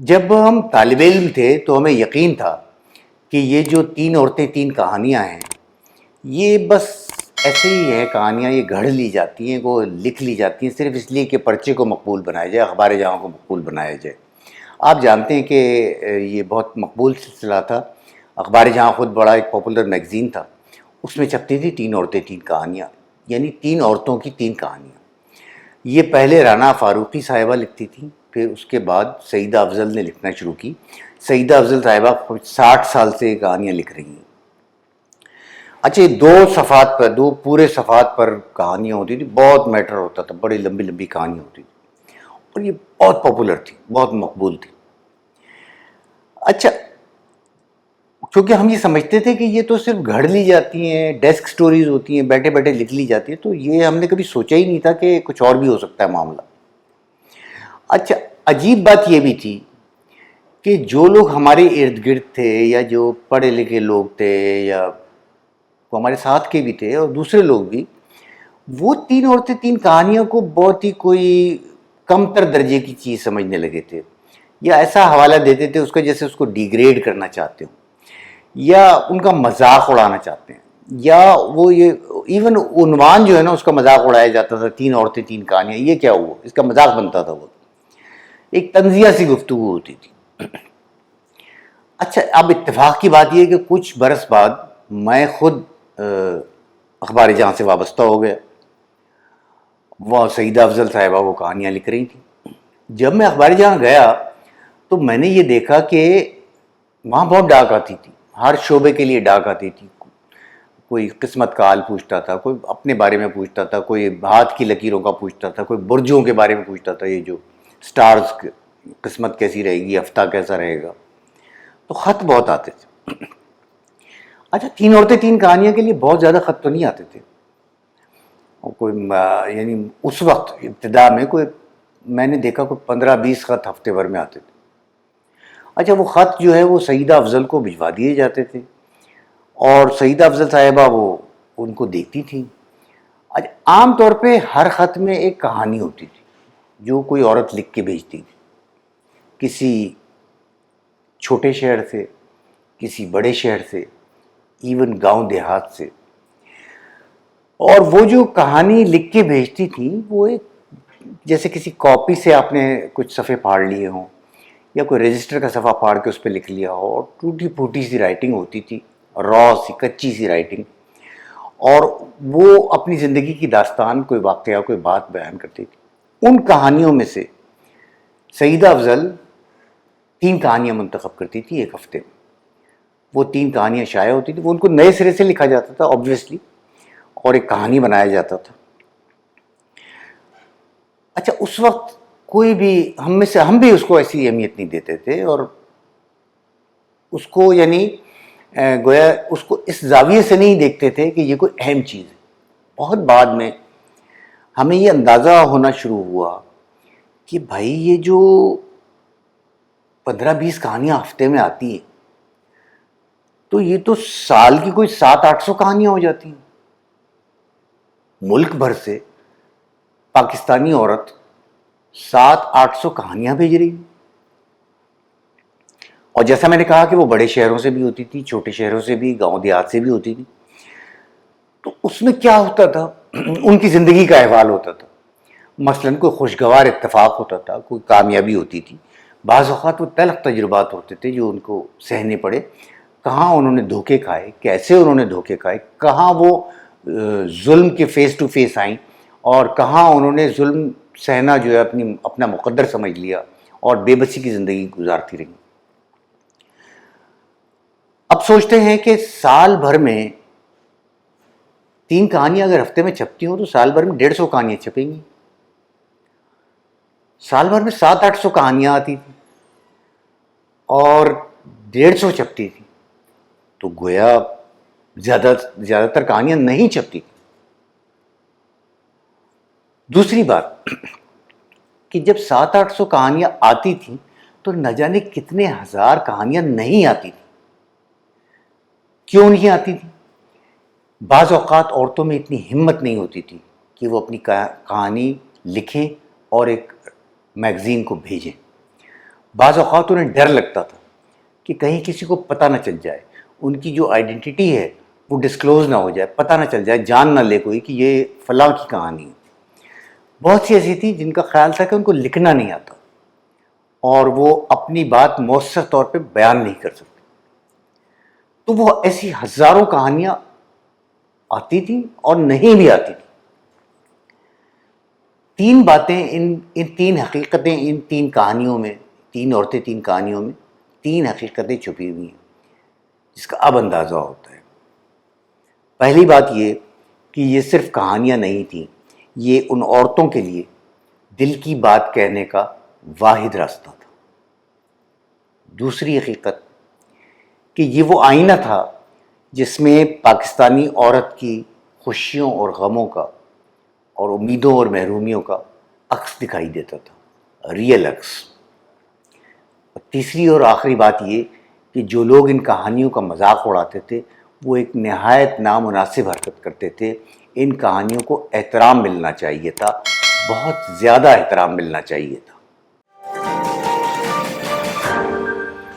جب ہم طالب علم تھے تو ہمیں یقین تھا کہ یہ جو تین عورتیں تین کہانیاں ہیں یہ بس ایسے ہی ہے کہانیاں، یہ گھڑ لی جاتی ہیں، وہ لکھ لی جاتی ہیں صرف اس لیے کہ پرچے کو مقبول بنایا جائے، اخبار جہاں کو مقبول بنایا جائے۔ آپ جانتے ہیں کہ یہ بہت مقبول سلسلہ تھا۔ اخبار جہاں خود بڑا ایک پاپولر میگزین تھا، اس میں چھپتی تھی تین عورتیں تین کہانیاں، یعنی تین عورتوں کی تین کہانیاں۔ یہ پہلے رانا فاروقی صاحبہ لکھتی تھیں، پھر اس کے بعد سعیدہ افضل نے لکھنا شروع کی۔ سعیدہ افضل صاحبہ 60 سال سے یہ کہانیاں لکھ رہی ہیں۔ اچھا، یہ 2 صفحات پر، 2 پورے صفحات پر کہانیاں ہوتی تھی، بہت میٹر ہوتا تھا، بڑی لمبی لمبی کہانیاں ہوتی تھی، اور یہ بہت پاپولر تھی، بہت مقبول تھی۔ اچھا، کیونکہ ہم یہ سمجھتے تھے کہ یہ تو صرف گھڑ لی جاتی ہیں، ڈیسک سٹوریز ہوتی ہیں، بیٹھے بیٹھے لکھ لی جاتی ہیں، تو یہ ہم نے کبھی سوچا ہی نہیں تھا کہ کچھ اور بھی ہو سکتا ہے معاملہ۔ اچھا، عجیب بات یہ بھی تھی کہ جو لوگ ہمارے ارد گرد تھے، یا جو پڑھے لکھے لوگ تھے، یا وہ ہمارے ساتھ کے بھی تھے اور دوسرے لوگ بھی، وہ تین عورتیں تین کہانیوں کو بہت ہی کوئی کم تر درجے کی چیز سمجھنے لگے تھے، یا ایسا حوالہ دیتے تھے اس کا جیسے اس کو ڈیگریڈ کرنا چاہتے ہوں، یا ان کا مذاق اڑانا چاہتے ہیں، یا وہ یہ ایون عنوان جو ہے نا اس کا مذاق اڑایا جاتا تھا، تین عورتیں تین کہانیاں، یہ کیا ہوا، اس کا مذاق بنتا تھا، وہ ایک طنزیہ سی گفتگو ہوتی تھی۔ اچھا، اب اتفاق کی بات یہ ہے کہ کچھ برس بعد میں خود اخبار جہاں سے وابستہ ہو گیا۔ وہ سعیدہ افضل صاحبہ وہ کہانیاں لکھ رہی تھیں۔ جب میں اخبار جہاں گیا تو میں نے یہ دیکھا کہ وہاں بہت ڈاک آتی تھی، ہر شعبے کے لیے ڈاک آتی تھی۔ کوئی قسمت کا حال پوچھتا تھا، کوئی اپنے بارے میں پوچھتا تھا، کوئی ہاتھ کی لکیروں کا پوچھتا تھا، کوئی برجوں کے بارے میں پوچھتا تھا، یہ جو سٹارز قسمت کیسی رہے گی، ہفتہ کیسا رہے گا، تو خط بہت آتے تھے۔ اچھا، تین عورتیں تین کہانیاں کے لیے بہت زیادہ خط تو نہیں آتے تھے، اور کوئی یعنی اس وقت ابتدا میں کوئی میں نے دیکھا کوئی 15-20 خط ہفتے بھر میں آتے تھے۔ اچھا، وہ خط جو ہے وہ سعیدہ افضل کو بھجوا دیے جاتے تھے، اور سعیدہ افضل صاحبہ وہ ان کو دیکھتی تھیں۔ اچھا، عام طور پہ ہر خط میں ایک کہانی ہوتی تھی جو کوئی عورت لکھ کے بھیجتی تھی، کسی چھوٹے شہر سے، کسی بڑے شہر سے، ایون گاؤں دیہات سے۔ اور وہ جو کہانی لکھ کے بھیجتی تھی وہ ایک جیسے کسی کاپی سے آپ نے کچھ صفحے پھاڑ لیے ہوں، یا کوئی رجسٹر کا صفحہ پھاڑ کے اس پہ لکھ لیا ہو، اور ٹوٹی پھوٹی سی رائٹنگ ہوتی تھی، را سی کچی سی رائٹنگ، اور وہ اپنی زندگی کی داستان، کوئی واقعہ، کوئی بات بیان کرتی تھی۔ ان کہانیوں میں سے سعیدہ افضل 3 کہانیاں منتخب کرتی تھی ایک ہفتے میں۔ وہ 3 کہانیاں شائع ہوتی تھی، وہ ان کو نئے سرے سے لکھا جاتا تھا آبویسلی، اور ایک کہانی بنایا جاتا تھا۔ اچھا، اس وقت کوئی بھی ہم بھی اس کو ایسی اہمیت نہیں دیتے تھے، اور اس کو یعنی گویا اس کو اس زاویے سے نہیں دیکھتے تھے کہ یہ کوئی اہم چیز ہے۔ بہت بعد میں ہمیں یہ اندازہ ہونا شروع ہوا کہ بھائی یہ جو 15-20 کہانیاں ہفتے میں آتی ہیں تو یہ تو سال کی کوئی 700-800 کہانیاں ہو جاتی ہیں۔ ملک بھر سے پاکستانی عورت 700-800 کہانیاں بھیج رہی ہیں، اور جیسا میں نے کہا کہ وہ بڑے شہروں سے بھی ہوتی تھی، چھوٹے شہروں سے بھی، گاؤں دیہات سے بھی ہوتی تھی۔ تو اس میں کیا ہوتا تھا، ان کی زندگی کا احوال ہوتا تھا۔ مثلاً کوئی خوشگوار اتفاق ہوتا تھا، کوئی کامیابی ہوتی تھی، بعض اوقات وہ تلخ تجربات ہوتے تھے جو ان کو سہنے پڑے، کہاں انہوں نے دھوکے کھائے، کیسے انہوں نے دھوکے کھائے، کہاں وہ ظلم کے فیس ٹو فیس آئیں، اور کہاں انہوں نے ظلم سہنا جو ہے اپنا مقدر سمجھ لیا اور بے بسی کی زندگی گزارتی رہیں۔ اب سوچتے ہیں کہ سال بھر میں 3 کہانیاں اگر ہفتے میں چھپتی ہوں تو سال بھر میں 150 کہانیاں چھپیں گی۔ سال بھر میں 700-800 کہانیاں آتی تھیں اور 150 چھپتی تھی، تو گویا زیادہ تر کہانیاں نہیں چھپتی تھی۔ دوسری بات کہ جب 700-800 کہانیاں آتی تھیں تو نہ جانے کتنے ہزار کہانیاں نہیں آتی تھیں۔ کیوں نہیں آتی تھی؟ بعض اوقات عورتوں میں اتنی ہمت نہیں ہوتی تھی کہ وہ اپنی کہانی لکھیں اور ایک میگزین کو بھیجیں۔ بعض اوقات انہیں ڈر لگتا تھا کہ کہیں کسی کو پتہ نہ چل جائے، ان کی جو آئیڈینٹی ہے وہ ڈسکلوز نہ ہو جائے، پتہ نہ چل جائے، جان نہ لے کوئی کہ یہ فلاں کی کہانی ہے۔ بہت سی ایسی تھی جن کا خیال تھا کہ ان کو لکھنا نہیں آتا اور وہ اپنی بات مؤثر طور پہ بیان نہیں کر سکتے، تو وہ ایسی ہزاروں کہانیاں آتی تھیں اور نہیں بھی آتی تھیں۔ تین باتیں ان تین حقیقتیں ان تین کہانیوں میں، تین عورتیں تین کہانیوں میں تین حقیقتیں چھپی ہوئی ہیں جس کا اب اندازہ ہوتا ہے۔ پہلی بات یہ کہ یہ صرف کہانیاں نہیں تھیں، یہ ان عورتوں کے لیے دل کی بات کہنے کا واحد راستہ تھا۔ دوسری حقیقت کہ یہ وہ آئینہ تھا جس میں پاکستانی عورت کی خوشیوں اور غموں کا اور امیدوں اور محرومیوں کا عکس دکھائی دیتا تھا، ریئل عکس۔ اور تیسری اور آخری بات یہ کہ جو لوگ ان کہانیوں کا مذاق اڑاتے تھے وہ ایک نہایت نامناسب حرکت کرتے تھے۔ ان کہانیوں کو احترام ملنا چاہیے تھا، بہت زیادہ احترام ملنا چاہیے تھا۔